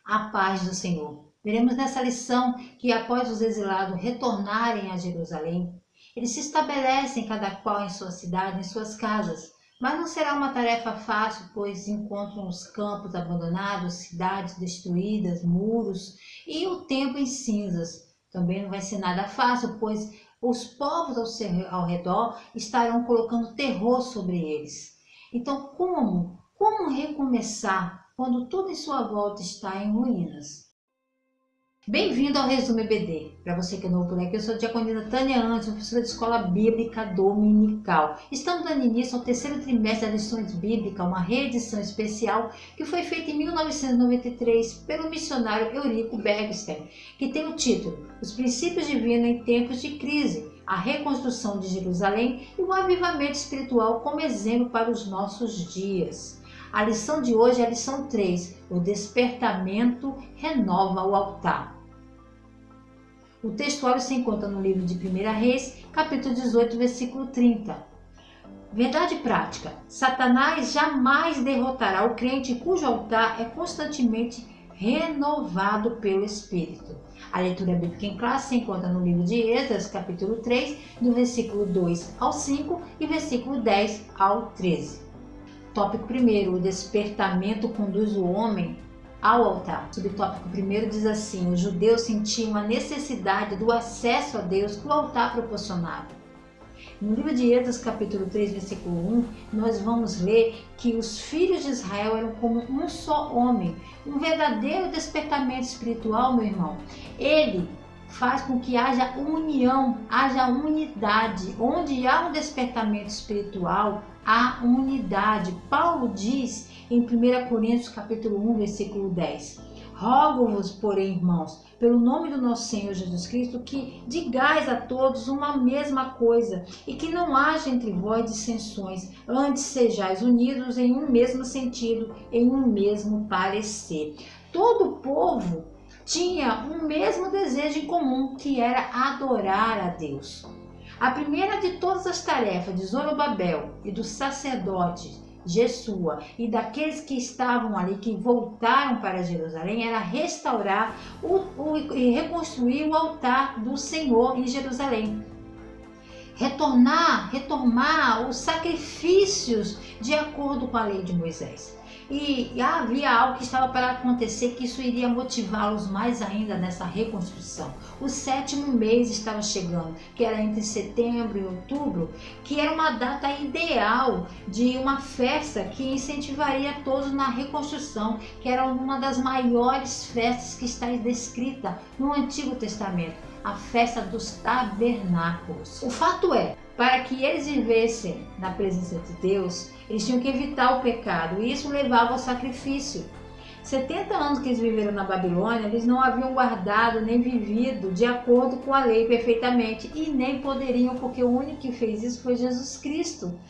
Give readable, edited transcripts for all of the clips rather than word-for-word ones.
A paz do Senhor. Veremos nessa lição que após os exilados retornarem a Jerusalém, eles se estabelecem cada qual em sua cidade, em suas casas. Mas não será uma tarefa fácil, pois encontram os campos abandonados, cidades destruídas, muros e o templo em cinzas. Também não vai ser nada fácil, pois os povos ao redor estarão colocando terror sobre eles. Então, como recomeçar quando tudo em sua volta está em ruínas? Bem-vindo ao Resumo EBD. Para você que é novo por aqui, eu sou a diaconisa Tânia Anderson, professora de Escola Bíblica Dominical. Estamos dando início ao terceiro trimestre das lições bíblicas, uma reedição especial que foi feita em 1993 pelo missionário Eurico Bergstein, que tem o título Os Princípios Divinos em Tempos de Crise, a reconstrução de Jerusalém e o avivamento espiritual como exemplo para os nossos dias. A lição de hoje é a lição 3, o despertamento renova o altar. O textuário se encontra no livro de 1 Reis, capítulo 18, versículo 30. Verdade prática: Satanás jamais derrotará o crente cujo altar é constantemente renovado pelo Espírito. A leitura bíblica em classe se encontra no livro de Esdras, capítulo 3, do versículo 2 ao 5 e versículo 10 ao 13. Tópico 1, o despertamento conduz o homem ao altar. Subtópico 1 diz assim: os judeus sentiam a necessidade do acesso a Deus que o altar proporcionava. No livro de Esdras, capítulo 3, versículo 1, nós vamos ler que os filhos de Israel eram como um só homem. Um verdadeiro despertamento espiritual, meu irmão, ele faz com que haja união, haja unidade. Onde há um despertamento espiritual, há unidade. Paulo diz em 1 Coríntios capítulo 1, versículo 10: rogo-vos, porém, irmãos, pelo nome do nosso Senhor Jesus Cristo, que digais a todos uma mesma coisa, e que não haja entre vós dissensões, antes sejais unidos em um mesmo sentido, em um mesmo parecer. Todo o povo tinha um mesmo desejo em comum, que era adorar a Deus. A primeira de todas as tarefas de Zorobabel e do sacerdote Jesua e daqueles que estavam ali, que voltaram para Jerusalém, era restaurar e reconstruir o altar do Senhor em Jerusalém. Retomar os sacrifícios de acordo com a lei de Moisés. E havia algo que estava para acontecer, que isso iria motivá-los mais ainda nessa reconstrução. O 7º mês estava chegando, que era entre setembro e outubro, que era uma data ideal de uma festa que incentivaria todos na reconstrução, que era uma das maiores festas que está descrita no Antigo Testamento, a festa dos tabernáculos. O fato é, para que eles vivessem na presença de Deus, eles tinham que evitar o pecado, e isso levava ao sacrifício. 70 anos que eles viveram na Babilônia, eles não haviam guardado nem vivido de acordo com a lei perfeitamente, e nem poderiam, porque o único que fez isso foi Jesus Cristo.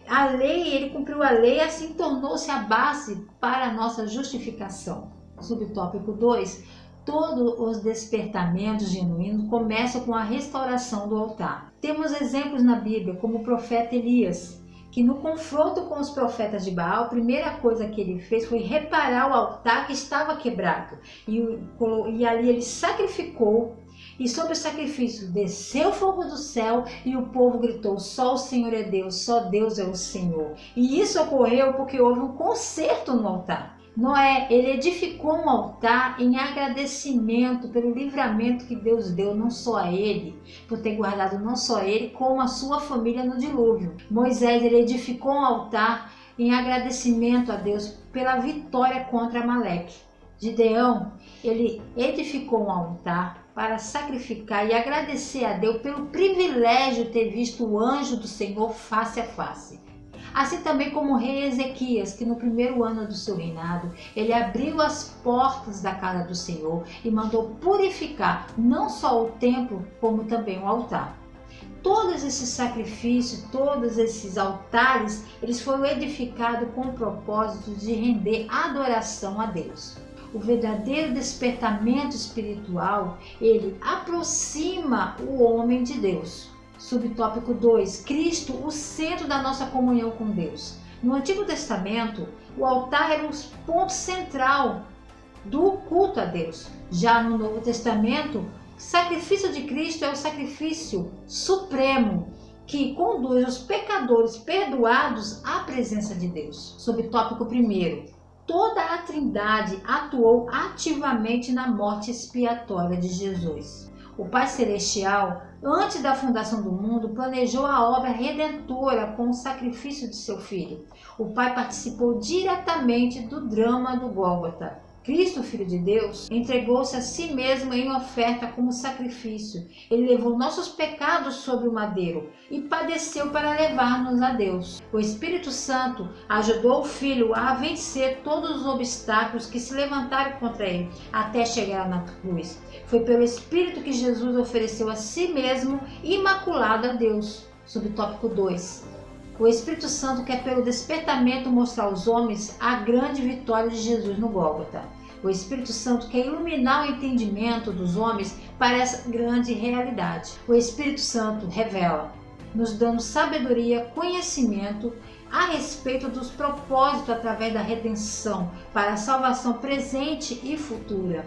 A lei, ele cumpriu a lei, assim tornou-se a base para a nossa justificação. Subtópico 2. Todos os despertamentos genuínos começam com a restauração do altar. Temos exemplos na Bíblia, como o profeta Elias, que no confronto com os profetas de Baal, a primeira coisa que ele fez foi reparar o altar que estava quebrado. E ali ele sacrificou, e sobre o sacrifício desceu fogo do céu, e o povo gritou: só o Senhor é Deus, só Deus é o Senhor. E isso ocorreu porque houve um conserto no altar. Noé, ele edificou um altar em agradecimento pelo livramento que Deus deu, não só a ele, por ter guardado não só ele, como a sua família no dilúvio. Moisés, ele edificou um altar em agradecimento a Deus pela vitória contra Amaleque. Gideão, ele edificou um altar para sacrificar e agradecer a Deus pelo privilégio de ter visto o anjo do Senhor face a face. Assim também como o rei Ezequias, que no primeiro ano do seu reinado, ele abriu as portas da casa do Senhor e mandou purificar não só o templo, como também o altar. Todos esses sacrifícios, todos esses altares, eles foram edificados com o propósito de render adoração a Deus. O verdadeiro despertamento espiritual, ele aproxima o homem de Deus. Subtópico 2. Cristo, o centro da nossa comunhão com Deus. No Antigo Testamento, o altar era o ponto central do culto a Deus. Já no Novo Testamento, o sacrifício de Cristo é o sacrifício supremo que conduz os pecadores perdoados à presença de Deus. Sob o tópico 1, toda a Trindade atuou ativamente na morte expiatória de Jesus. O Pai Celestial, antes da fundação do mundo, planejou a obra redentora com o sacrifício de seu Filho. O Pai participou diretamente do drama do Gólgota. Cristo, Filho de Deus, entregou-se a si mesmo em oferta como sacrifício. Ele levou nossos pecados sobre o madeiro e padeceu para levar-nos a Deus. O Espírito Santo ajudou o Filho a vencer todos os obstáculos que se levantaram contra ele até chegar na cruz. Foi pelo Espírito que Jesus ofereceu a si mesmo imaculado a Deus. Subtópico 2. O Espírito Santo quer pelo despertamento mostrar aos homens a grande vitória de Jesus no Gólgota. O Espírito Santo quer iluminar o entendimento dos homens para essa grande realidade. O Espírito Santo revela, nos dando sabedoria, conhecimento a respeito dos propósitos através da redenção para a salvação presente e futura,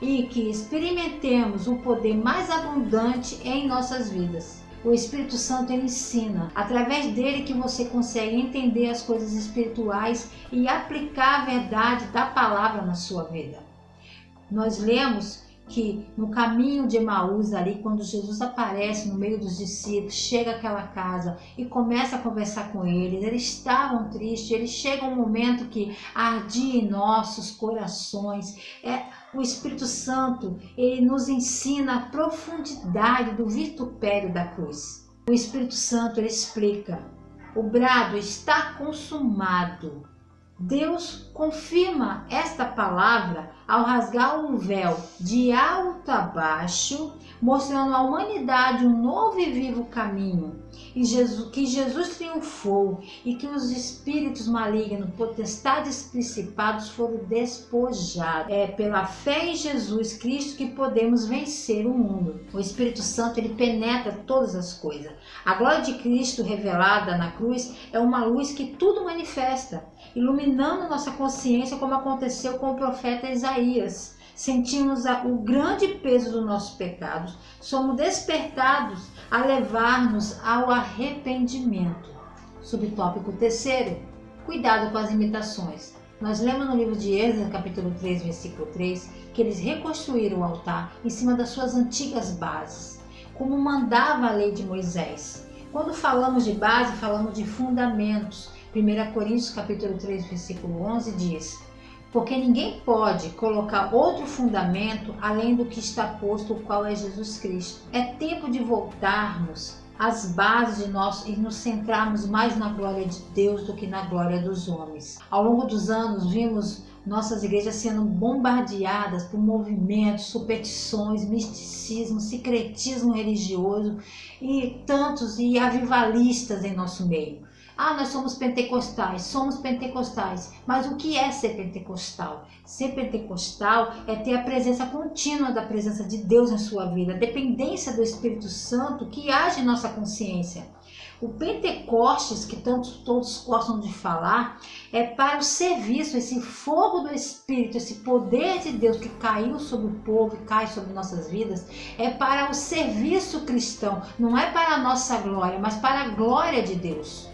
e que experimentemos o poder mais abundante em nossas vidas. O Espírito Santo ele ensina, através dele que você consegue entender as coisas espirituais e aplicar a verdade da palavra na sua vida. Nós lemos que no caminho de Emaús ali, quando Jesus aparece no meio dos discípulos, chega àquela casa e começa a conversar com eles estavam tristes, ele chega um momento que ardia em nossos corações. O Espírito Santo, ele nos ensina a profundidade do vitupério da cruz. O Espírito Santo, ele explica, o brado está consumado. Deus confirma esta palavra ao rasgar um véu de alto a baixo, mostrando à humanidade um novo e vivo caminho, e que Jesus triunfou e que os espíritos malignos, potestades principados foram despojados. É pela fé em Jesus Cristo que podemos vencer o mundo. O Espírito Santo ele penetra todas as coisas. A glória de Cristo revelada na cruz é uma luz que tudo manifesta, iluminando nossa consciência, como aconteceu com o profeta Isaías. Sentimos o grande peso dos nossos pecados, somos despertados a levar-nos ao arrependimento. Subtópico 3, cuidado com as imitações. Nós lemos no livro de Êxodo, capítulo 3, versículo 3, que eles reconstruíram o altar em cima das suas antigas bases, como mandava a lei de Moisés. Quando falamos de base, falamos de fundamentos. 1 Coríntios capítulo 3, versículo 11 diz: porque ninguém pode colocar outro fundamento além do que está posto, o qual é Jesus Cristo. É tempo de voltarmos às bases de nós e nos centrarmos mais na glória de Deus do que na glória dos homens. Ao longo dos anos, vimos nossas igrejas sendo bombardeadas por movimentos, superstições, misticismo, secretismo religioso e tantos avivalistas em nosso meio. Nós somos pentecostais, mas o que é ser pentecostal? Ser pentecostal é ter a presença contínua da presença de Deus na sua vida, a dependência do Espírito Santo que age em nossa consciência. O Pentecostes, que todos gostam de falar, é para o serviço, esse fogo do Espírito, esse poder de Deus que caiu sobre o povo e cai sobre nossas vidas, é para o serviço cristão, não é para a nossa glória, mas para a glória de Deus.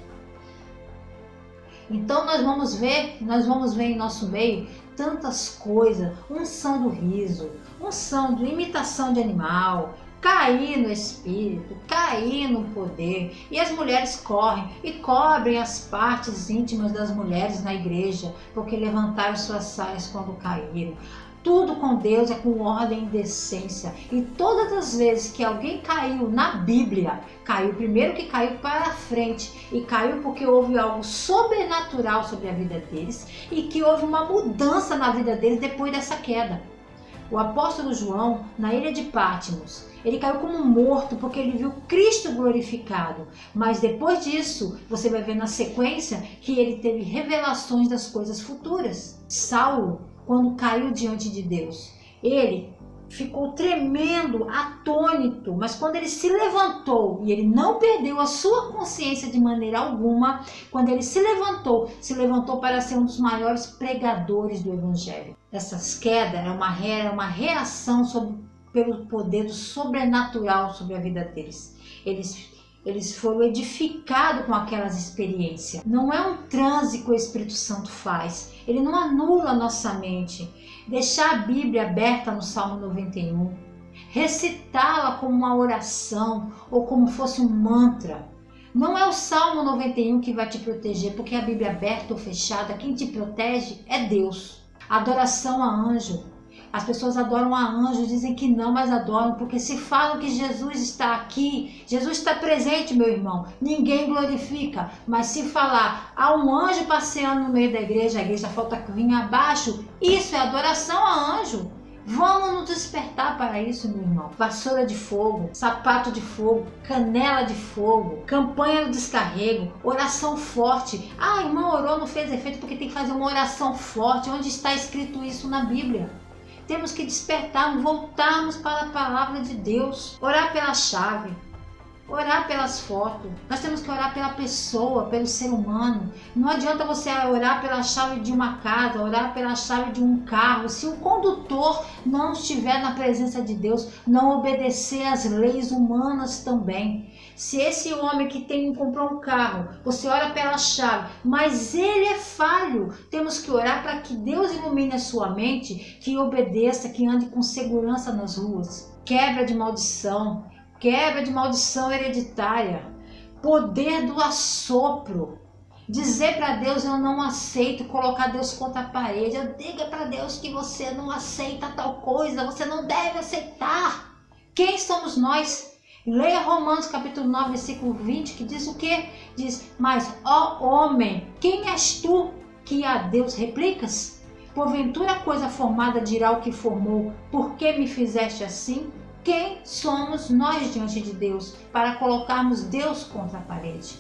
Então nós vamos ver em nosso meio tantas coisas, unção do riso, unção de imitação de animal, cair no espírito, cair no poder, e as mulheres correm e cobrem as partes íntimas das mulheres na igreja, porque levantaram suas saias quando caíram. Tudo com Deus é com ordem e decência. E todas as vezes que alguém caiu na Bíblia, caiu primeiro que caiu para frente. E caiu porque houve algo sobrenatural sobre a vida deles. E que houve uma mudança na vida deles depois dessa queda. O apóstolo João, na ilha de Patmos, ele caiu como morto porque ele viu Cristo glorificado. Mas depois disso, você vai ver na sequência que ele teve revelações das coisas futuras. Saulo, quando caiu diante de Deus, ele ficou tremendo, atônito, mas quando ele se levantou, e ele não perdeu a sua consciência de maneira alguma, quando ele se levantou para ser um dos maiores pregadores do Evangelho. Essas quedas era uma reação pelo poder do sobrenatural sobre a vida deles. Eles foram edificados com aquelas experiências. Não é um transe que o Espírito Santo faz. Ele não anula a nossa mente. Deixar a Bíblia aberta no Salmo 91. Recitá-la como uma oração ou como fosse um mantra. Não é o Salmo 91 que vai te proteger, porque a Bíblia aberta ou fechada, quem te protege é Deus. Adoração a anjo. As pessoas adoram a anjo, dizem que não, mas adoram, porque se falam que Jesus está aqui, Jesus está presente, meu irmão, ninguém glorifica. Mas se falar, há um anjo passeando no meio da igreja, a igreja falta vir abaixo, isso é adoração a anjo. Vamos nos despertar para isso, meu irmão. Vassoura de fogo, sapato de fogo, canela de fogo, campanha do descarrego, oração forte. Ah, irmão, orou, não fez efeito porque tem que fazer uma oração forte. Onde está escrito isso na Bíblia? Temos que despertar, voltarmos para a palavra de Deus, orar pela chave, orar pelas fotos. Nós temos que orar pela pessoa, pelo ser humano. Não adianta você orar pela chave de uma casa, orar pela chave de um carro. Se o condutor não estiver na presença de Deus, não obedecer às leis humanas também. Se esse homem que comprou um carro, você ora pela chave, mas ele é falho, temos que orar para que Deus ilumine a sua mente, que obedeça, que ande com segurança nas ruas. Quebra de maldição hereditária, poder do assopro. Dizer para Deus, eu não aceito, colocar Deus contra a parede. Diga para Deus que você não aceita tal coisa, você não deve aceitar. Quem somos nós? Leia Romanos capítulo 9, versículo 20, que diz o quê? Diz, mas ó homem, quem és tu que a Deus replicas? Porventura a coisa formada dirá o que formou, por que me fizeste assim? Quem somos nós diante de Deus para colocarmos Deus contra a parede?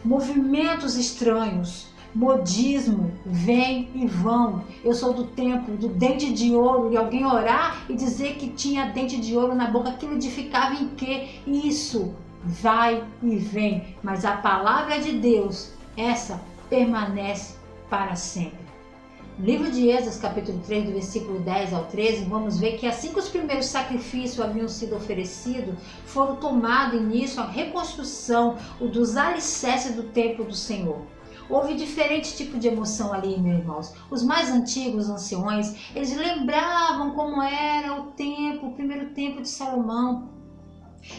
Movimentos estranhos, modismo, vem e vão. Eu sou do tempo do dente de ouro, e alguém orar e dizer que tinha dente de ouro na boca, aquilo edificava em quê? Isso vai e vem, mas a palavra de Deus, essa permanece para sempre. No livro de Êxodo, capítulo 3, do versículo 10 ao 13, vamos ver que assim que os primeiros sacrifícios haviam sido oferecidos, foram tomados início a reconstrução dos alicerces do templo do Senhor. Houve diferentes tipos de emoção ali, meus irmãos. Os mais antigos, os anciões, eles lembravam como era o primeiro templo de Salomão.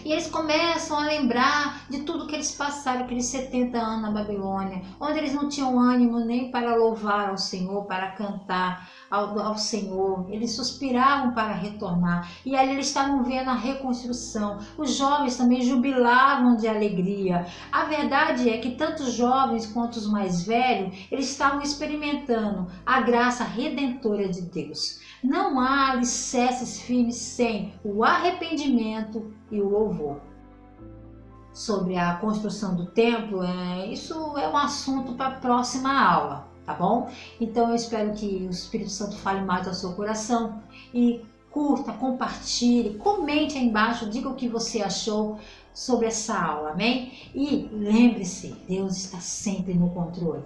E eles começam a lembrar de tudo que eles passaram, aqueles 70 anos na Babilônia, onde eles não tinham ânimo nem para louvar ao Senhor, para cantar ao Senhor. Eles suspiravam para retornar. E ali eles estavam vendo a reconstrução. Os jovens também jubilavam de alegria. A verdade é que tanto os jovens quanto os mais velhos, eles estavam experimentando a graça redentora de Deus. Não há alicerces firmes sem o arrependimento e o louvor. Sobre a construção do templo, isso é um assunto para a próxima aula, tá bom? Então eu espero que o Espírito Santo fale mais ao seu coração e curta, compartilhe, comente aí embaixo, diga o que você achou sobre essa aula, amém? E lembre-se, Deus está sempre no controle.